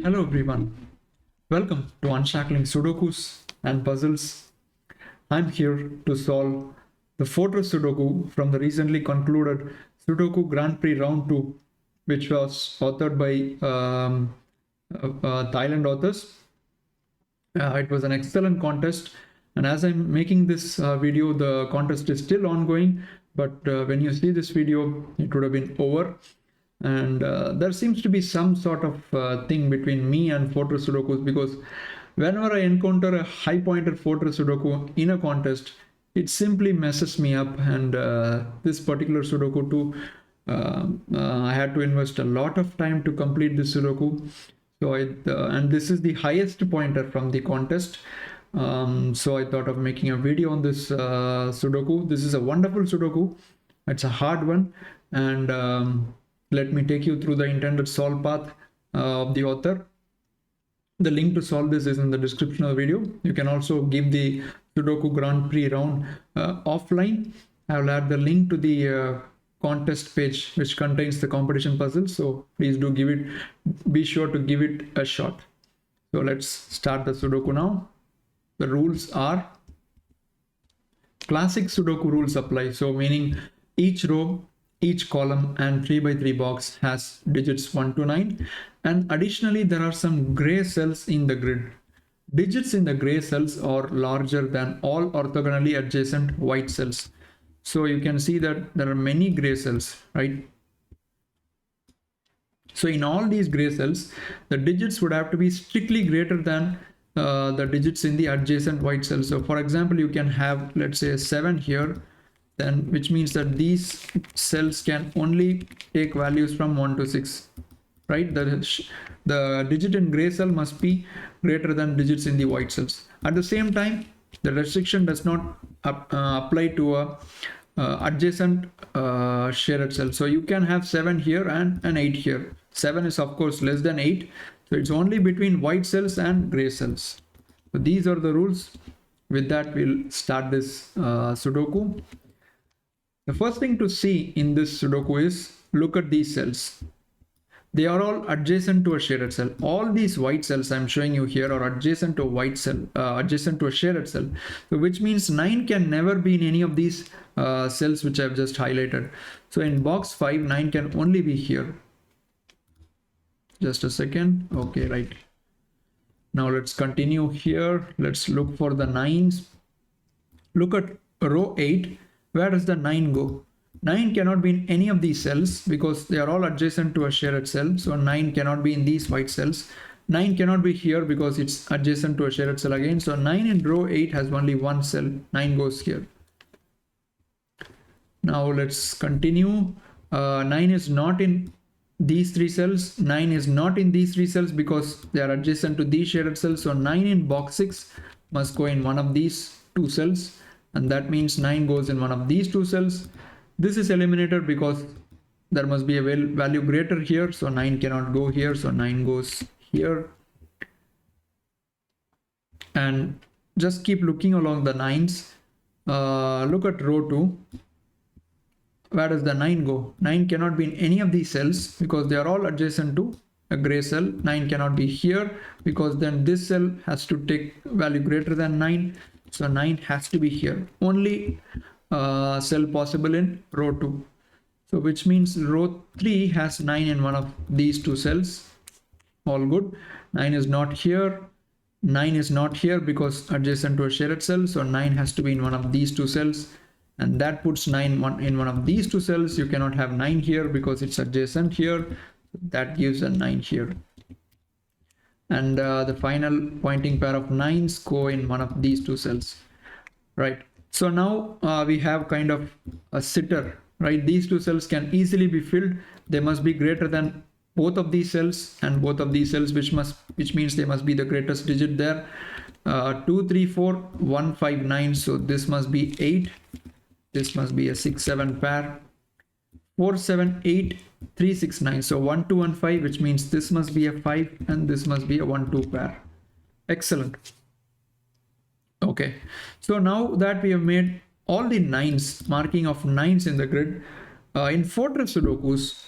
Hello everyone, welcome to Unshackling Sudokus and Puzzles. I'm here to solve the fortress Sudoku from the recently concluded Sudoku Grand Prix Round 2, which was authored by Thailand authors. It was an excellent contest, and as I'm making this video, the contest is still ongoing, but when you see this video, it would have been over. And there seems to be some sort of thing between me and fortress Sudokus, because whenever I encounter a high pointed fortress Sudoku in a contest, it simply messes me up. And this particular Sudoku too, I had to invest a lot of time to complete this Sudoku. So and this is the highest pointer from the contest. So I thought of making a video on this Sudoku. This is a wonderful Sudoku. It's a hard one, and let me take you through the intended solve path of the author. The link to solve this is in the description of the video. You can also give the Sudoku Grand Prix round offline. I will add the link to the contest page which contains the competition puzzles. So please do be sure to give it a shot. So let's start the Sudoku now. The rules are classic Sudoku rules apply. So meaning each row, each column and 3x3 box has digits 1 to 9, and additionally there are some gray cells in the grid. Digits in the gray cells are larger than all orthogonally adjacent white cells. So you can see that there are many gray cells, right? So in all these gray cells, the digits would have to be strictly greater than the digits in the adjacent white cells. So for example, you can have, let's say, 7 here, then which means that these cells can only take values from 1 to 6, right? The digit in gray cell must be greater than digits in the white cells. At the same time, the restriction does not apply to a adjacent shared cell. So you can have 7 here and an 8 here. 7 is of course less than 8, so it's only between white cells and gray cells. So these are the rules. With that, we'll start this Sudoku. The first thing to see in this Sudoku is, look at these cells. They are all adjacent to a shared cell. All these white cells I'm showing you here are adjacent to a white cell, adjacent to a shared cell. So which means 9 can never be in any of these cells which I've just highlighted. So in box 5, 9 can only be here. Just a second. Okay, right. Now let's continue here. Let's look for the 9s. Look at row 8. Where does the 9 go? 9 cannot be in any of these cells because they are all adjacent to a shared cell. So 9 cannot be in these white cells. 9 cannot be here because it's adjacent to a shared cell again. So 9 in row 8 has only one cell. 9 goes here. Now let's continue. 9 is not in these 3 cells. 9 is not in these 3 cells because they are adjacent to these shared cells. So 9 in box 6 must go in one of these 2 cells. And that means 9 goes in one of these 2 cells. This is eliminated because there must be a value greater here. So 9 cannot go here. So 9 goes here. And just keep looking along the 9s. Look at row 2. Where does the 9 go? 9 cannot be in any of these cells because they are all adjacent to a gray cell. 9 cannot be here because then this cell has to take value greater than 9. So 9 has to be here. Only cell possible in row 2. So which means row 3 has 9 in one of these 2 cells. All good. 9 is not here. 9 is not here because adjacent to a shared cell. So 9 has to be in one of these 2 cells. And that puts 9 in one of these 2 cells. You cannot have 9 here because it's adjacent here. That gives a 9 here. And the final pointing pair of 9s go in one of these 2 cells, right? So now we have kind of a sitter, right? These 2 cells can easily be filled. They must be greater than both of these cells and both of these cells, which means they must be the greatest digit there. 2, 3, 4, 1, 5, 9. So this must be 8. This must be a 6, 7 pair. 4, 7, 8, 3, 6, 9. So 1, 2, and 5, which means this must be a 5 and this must be a 1, 2 pair. Excellent. Okay. So now that we have made all the 9s, marking of 9s in the grid, in fortress Sudokus,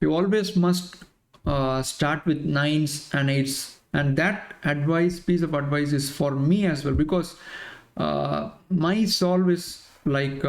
you always must start with 9s and 8s, and that piece of advice is for me as well, because my solve is like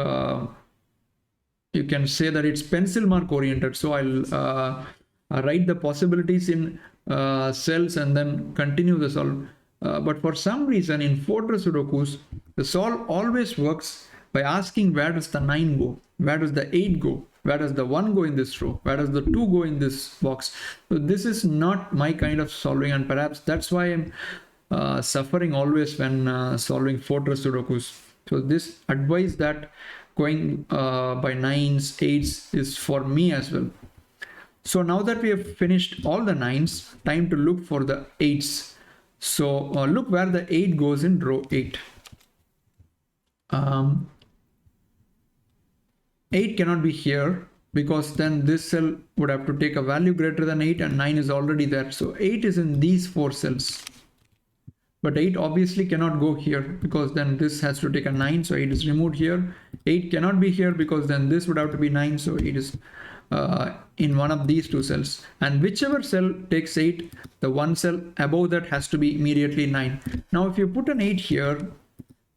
you can say that it's pencil mark oriented. So I'll write the possibilities in cells and then continue the solve. But for some reason in Fortress Sudokus, the solve always works by asking where does the 9 go, where does the 8 go, where does the 1 go in this row, where does the 2 go in this box. So this is not my kind of solving, and perhaps that's why I'm suffering always when solving Fortress Sudokus. So this advice that going by 9s, 8s is for me as well. So now that we have finished all the 9s, time to look for the 8s. So look where the 8 goes in row 8. 8 cannot be here, because then this cell would have to take a value greater than 8, and 9 is already there. So 8 is in these 4 cells. But 8 obviously cannot go here, because then this has to take a 9, so 8 is removed here. 8 cannot be here, because then this would have to be 9, so 8 is in one of these 2 cells. And whichever cell takes 8, the one cell above that has to be immediately 9. Now if you put an 8 here,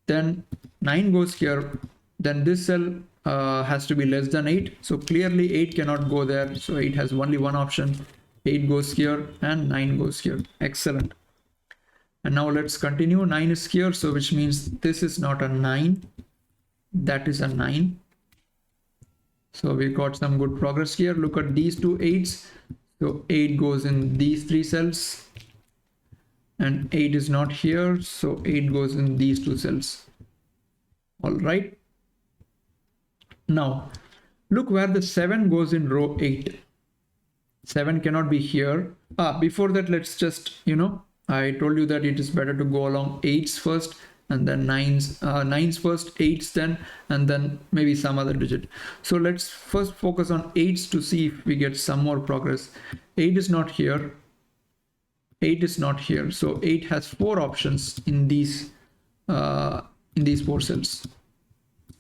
then 9 goes here, then this cell has to be less than 8. So clearly 8 cannot go there, so 8 has only one option. 8 goes here and 9 goes here. Excellent. And now let's continue. 9 is here, so which means this is not a 9, that is a 9. So we got some good progress here. Look at these 2 8s. So 8 goes in these 3 cells, and 8 is not here, so 8 goes in these 2 cells. All right. Now look where the 7 goes in row 8. 7 cannot be here. Before that, let's just, I told you that it is better to go along 8s first, and then 9s first, 8s then, and then maybe some other digit. So let's first focus on 8s to see if we get some more progress. 8 is not here. 8 is not here. So 8 has 4 options in these 4 cells.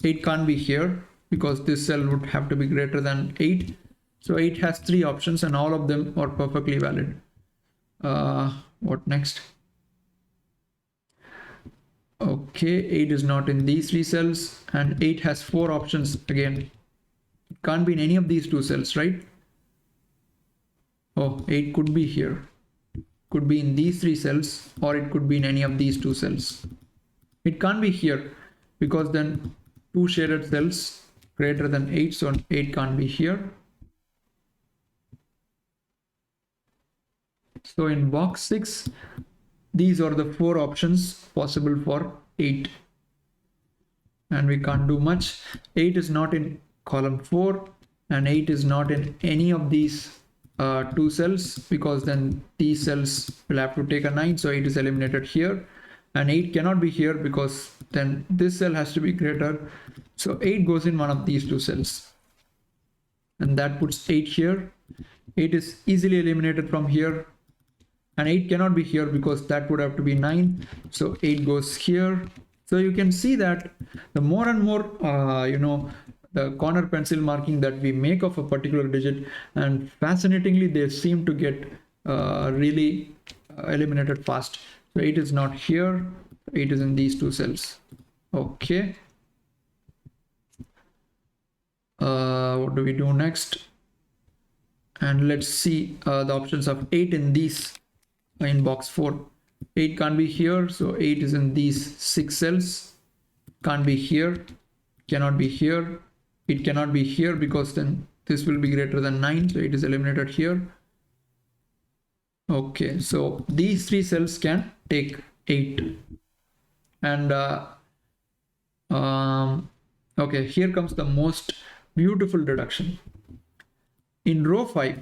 8 can't be here, because this cell would have to be greater than 8. So 8 has 3 options, and all of them are perfectly valid. What next? Okay, 8 is not in these 3 cells, and 8 has 4 options again. It can't be in any of these 2 cells, right? Oh, 8 could be here. Could be in these 3 cells, or it could be in any of these 2 cells. It can't be here, because then 2 shaded cells greater than 8, so 8 can't be here. So in box 6, these are the 4 options possible for 8, and we can't do much. 8 is not in column 4, and 8 is not in any of these 2 cells, because then these cells will have to take a 9, so 8 is eliminated here. And 8 cannot be here, because then this cell has to be greater, so 8 goes in one of these 2 cells, and that puts 8 here. 8 is easily eliminated from here, and 8 cannot be here, because that would have to be 9, so 8 goes here. So you can see that the more and more the corner pencil marking that we make of a particular digit, and fascinatingly they seem to get really eliminated fast. So 8 is not here, 8 is in these 2 cells. Okay. What do we do next? And let's see the options of 8 in these in box 4. 8 can't be here, so 8 is in these 6 cells. Can't be here, cannot be here. It cannot be here, because then this will be greater than 9, so it is eliminated here. Okay, so these 3 cells can take 8. And okay, here comes the most beautiful deduction. In row 5,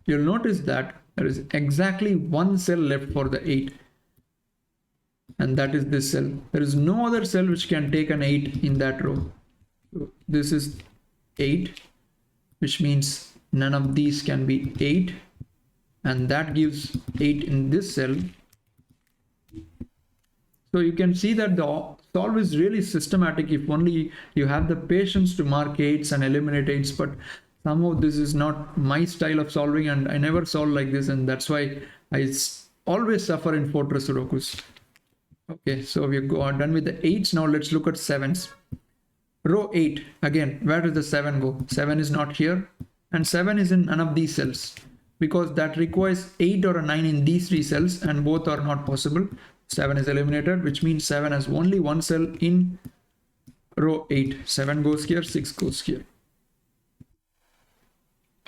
you'll notice that there is exactly 1 cell left for the 8, and that is this cell. There is no other cell which can take an 8 in that row. So this is 8, which means none of these can be 8, and that gives 8 in this cell. So you can see that the solve is really systematic if only you have the patience to mark 8s and eliminate 8s. But Somehow this is not my style of solving, and I never solve like this, and that's why always suffer in fortress Sudokus. Okay, so we are done with the 8s. Now let's look at 7s. Row 8, again, where does the 7 go? 7 is not here, and 7 is in none of these cells, because that requires 8 or a 9 in these 3 cells, and both are not possible. 7 is eliminated, which means 7 has only one cell in row 8. 7 goes here, 6 goes here.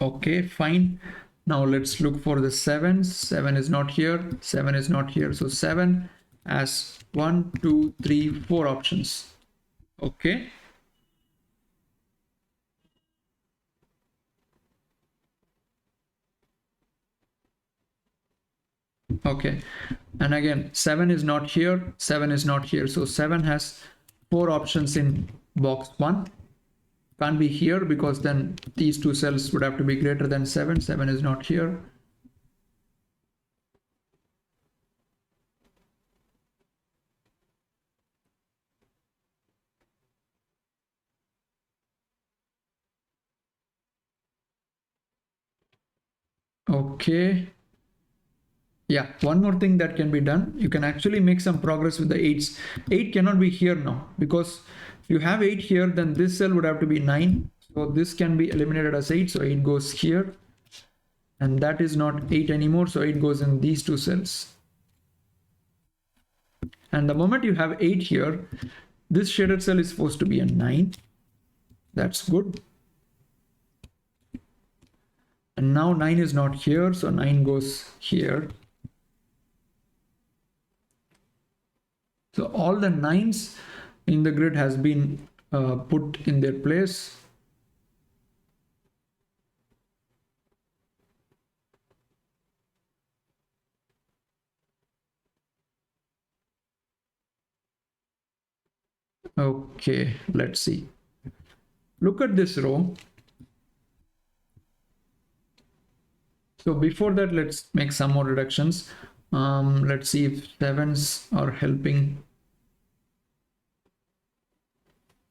Okay, fine. Now let's look for the 7s. 7 is not here, 7 is not here. So 7 has 1, 2, 3, 4 options. Okay. Okay, and again 7 is not here, 7 is not here. So 7 has 4 options in box 1. Can't be here because then these 2 cells would have to be greater than 7. 7 is not here. Okay. Yeah, one more thing that can be done. You can actually make some progress with the 8s. 8 cannot be here now, because if you have 8 here, then this cell would have to be 9. So this can be eliminated as 8. So 8 goes here. And that is not 8 anymore. So 8 goes in these 2 cells. And the moment you have 8 here, this shaded cell is supposed to be a 9. That's good. And now 9 is not here. So 9 goes here. So all the 9s in the grid has been put in their place. Okay, let's see. Look at this row. So before that, let's make some more reductions. Let's see if 7s are helping.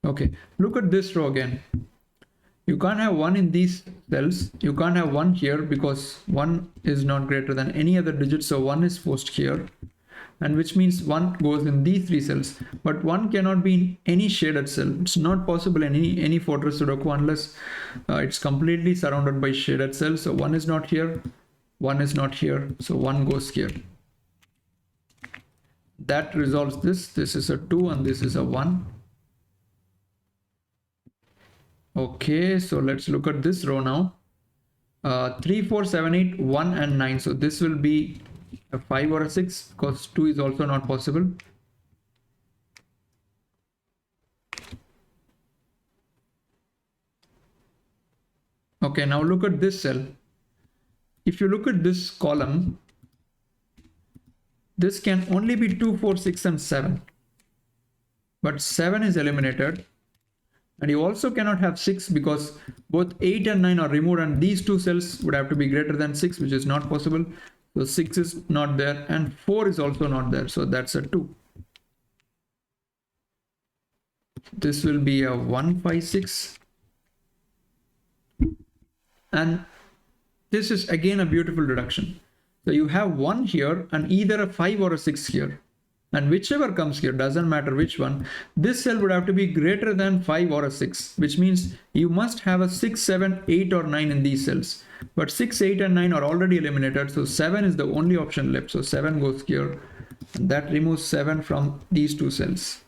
Okay, look at this row again. You can't have 1 in these cells. You can't have 1 here because 1 is not greater than any other digit. So 1 is forced here, and which means 1 goes in these 3 cells. But 1 cannot be in any shaded cell. It's not possible in any fortress Sudoku unless it's completely surrounded by shaded cells. So 1 is not here, 1 is not here. So 1 goes here. That resolves this. This is a 2 and this is a 1. Okay, so let's look at this row now. 3, 4, 7, 8, 1 and 9. So this will be a 5 or a 6 because 2 is also not possible. Okay, now look at this cell. If you look at this column, this can only be 2, 4, 6 and 7. But 7 is eliminated. And you also cannot have 6 because both 8 and 9 are removed, and these 2 cells would have to be greater than 6, which is not possible. So 6 is not there and 4 is also not there. So that's a 2. This will be a 1, 5, 6. And this is again a beautiful reduction. So you have 1 here and either a 5 or a 6 here. And whichever comes here, doesn't matter which one, this cell would have to be greater than 5 or a 6, which means you must have a 6, 7, 8 or 9 in these cells. But 6, 8 and 9 are already eliminated, so 7 is the only option left. So 7 goes here, and that removes 7 from these 2 cells.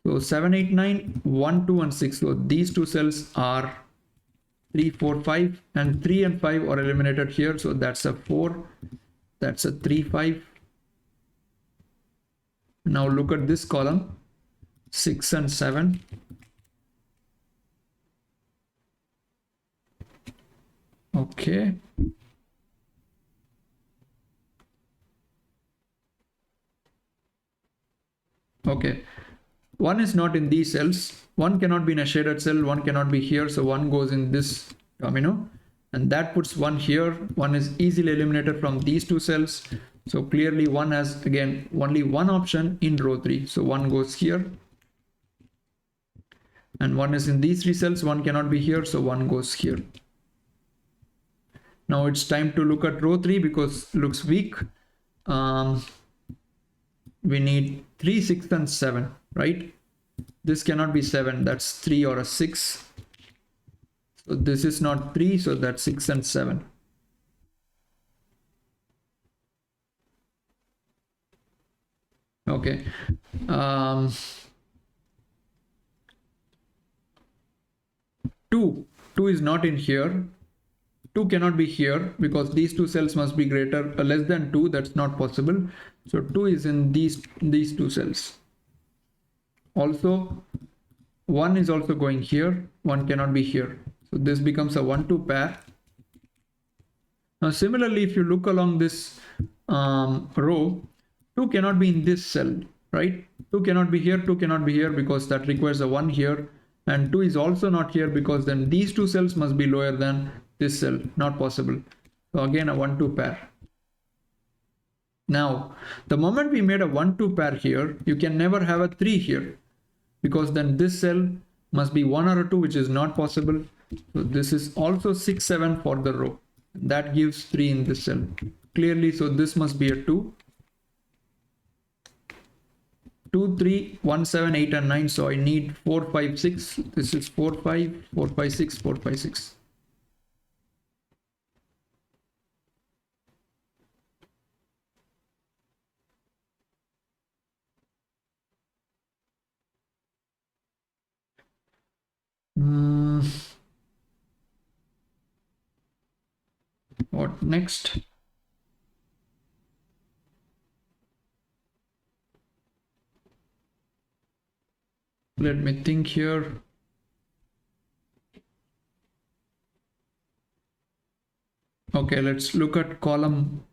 So 7, 8, 9, 1, 2 and 6. So these 2 cells are 3, 4, 5, and 3 and 5 are eliminated here. So that's a 4, that's a 3, 5. Now look at this column, 6 and 7. Okay. Okay. 1 is not in these cells. 1 cannot be in a shaded cell. 1 cannot be here. So 1 goes in this domino. And that puts 1 here. 1 is easily eliminated from these 2 cells. So clearly 1 has again only one option in row 3. So 1 goes here. and 1 is in these 3 cells, 1 cannot be here, so 1 goes here. Now it's time to look at row 3 because it looks weak. We need 3, 6 and 7, right? This cannot be 7, that's 3 or a 6. So this is not 3, so that's 6 and 7. Okay. 2 is not in here. 2 cannot be here because these 2 cells must be less than 2. That's not possible. So 2 is in these 2 cells. Also, 1 is also going here. 1 cannot be here. So this becomes a 1-2 pair. Now similarly, if you look along this row, 2 cannot be in this cell, right? 2 cannot be here, 2 cannot be here because that requires a 1 here, and 2 is also not here because then these 2 cells must be lower than this cell, not possible. So again a 1-2 pair. Now the moment we made a 1-2 pair here, you can never have a 3 here because then this cell must be 1 or a 2, which is not possible. So this is also 6, 7 for the row. That gives 3 in this cell clearly. So this must be a 2. 2, 3, 1, 7, 8 and 9. So I need 4, 5, 6. This is 4, 5, 4, 5, 6, 4, 5, 6. What next? Let me think here. Okay, let's look at column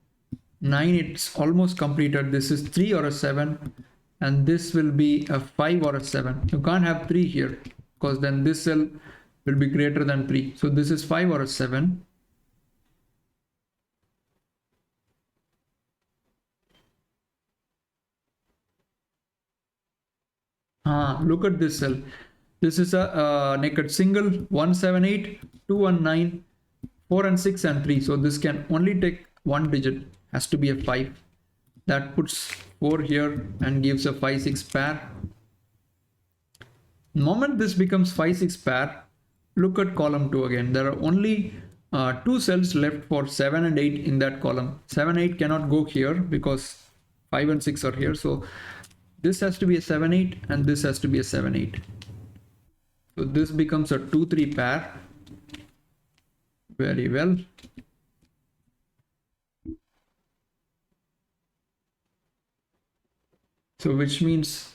9. It's almost completed. This is 3 or a 7, and this will be a 5 or a 7. You can't have 3 here because then this cell will be greater than 3. So this is 5 or a 7. Look at this cell. This is a naked single, 1, 7, 8, 2 and 9, 4 and 6 and 3. So this can only take one digit, has to be a 5. That puts 4 here and gives a 5, 6 pair. The moment this becomes 5, 6 pair, look at column 2 again. There are only 2 cells left for 7 and 8 in that column. 7, 8 cannot go here because 5 and 6 are here. So this has to be a 7, 8 and this has to be a 7, 8. So this becomes a 2, 3 pair. Very well. So which means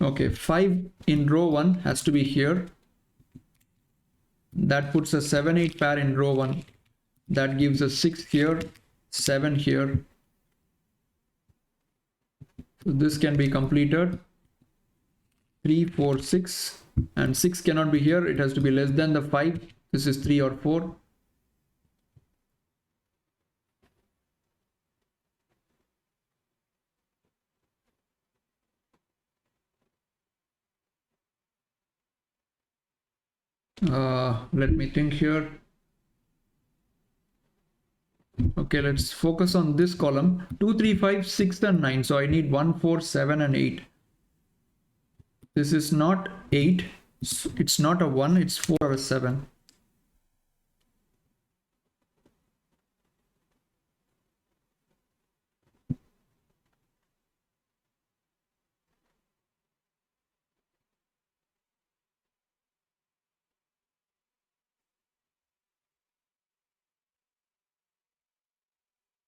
okay, 5 in row 1 has to be here. That puts a 7, 8 pair in row 1. That gives a 6 here, 7 here. So this can be completed. 3, 4, 6, and 6 cannot be here. It has to be less than the 5. This is 3 or 4. Let me think here. Okay, let's focus on this column. 2, 3, 5, 6 and 9. So I need 1, 4, 7 and 8. This is not 8. It's not a 1. It's 4 or a 7.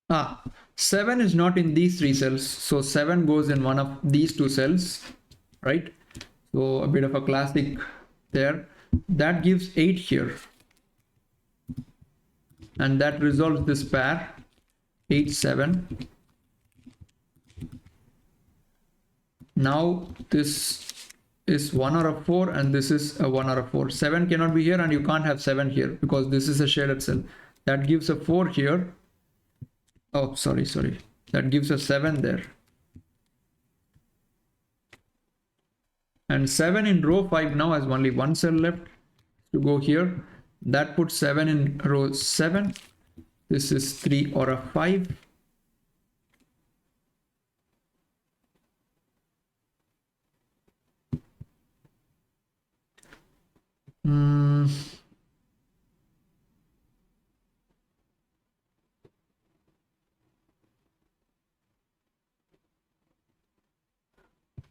Ah, 7 is not in these 3 cells. So 7 goes in one of these 2 cells, right? So a bit of a classic there. That gives 8 here. And that resolves this pair, 8, 7. Now this is 1 or a 4 and this is a 1 or a 4. 7 cannot be here and you can't have 7 here because this is a shaded cell. That gives a 4 here. Oh, sorry. That gives us 7 there. And 7 in row 5 now has only one cell left to go here. That puts 7 in row 7. This is 3 or a 5.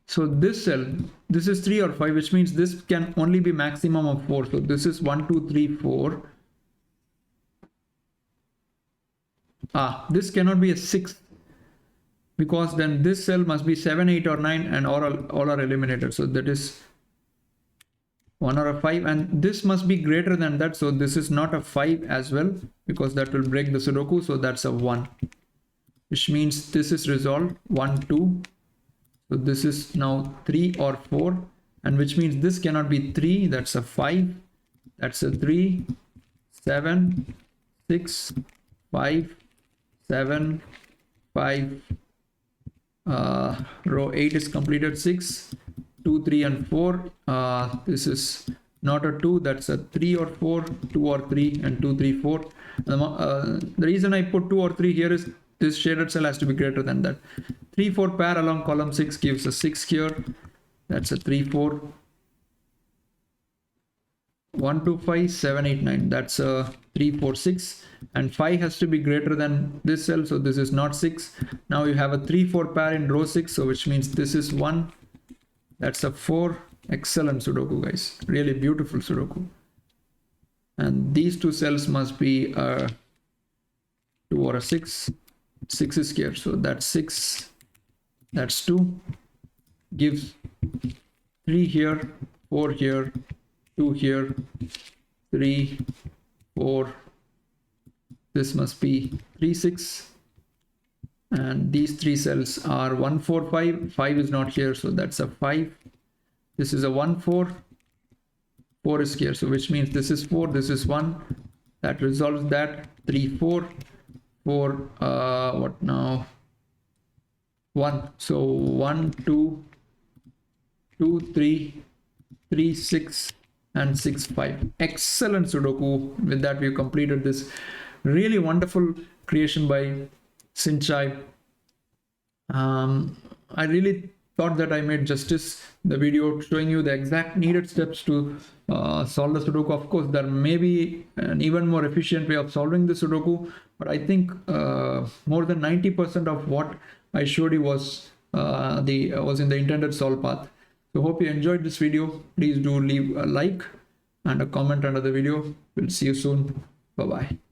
So this cell, this is 3 or 5, which means this can only be maximum of 4. So this is 1, 2, 3, 4. This cannot be a 6, because then this cell must be 7, 8 or 9 and all are eliminated. So that is 1 or a 5, and this must be greater than that. So this is not a 5 as well, because that will break the Sudoku. So that's a 1, which means this is resolved. 1, 2. So this is now 3 or 4, and which means this cannot be 3. That's a 5. That's a 3, 7, 6, 5, 7, 5. Row 8 is completed. 6, 2, 3 and 4. This is not a 2. That's a 3 or 4, 2 or 3 and 2, 3, 4. The reason I put 2 or 3 here is this shaded cell has to be greater than that. 3, 4 pair along column 6 gives a 6 here. That's a 3, 4. 1, 2, 5, 7, 8, 9. That's a 3, 4, 6. And 5 has to be greater than this cell. So this is not 6. Now you have a 3, 4 pair in row 6. So which means this is 1. That's a 4. Excellent Sudoku, guys. Really beautiful Sudoku. And these two cells must be a 2 or a 6. 6 is here. So that's 6. That's 2. Gives 3 here, 4 here, 2 here, 3, 4. This must be 3, 6. And these 3 cells are 1, 4, 5. 5 is not here, so that's a 5. This is a 1, 4. 4 is here, so which means this is 4, this is 1. That resolves that. 3, 4. 4, what now? 1. So 1, 2, 2, 3, 3, 6, and 6, 5. Excellent Sudoku. With that, we've completed this really wonderful creation by Sinchai. I really thought that I made justice in the video, showing you the exact needed steps to solve the Sudoku. Of course, there may be an even more efficient way of solving the Sudoku, but I think more than 90% of what I showed you was in the intended solve path. So hope you enjoyed this video. Please do leave a like and a comment under the video. We'll see you soon. Bye bye.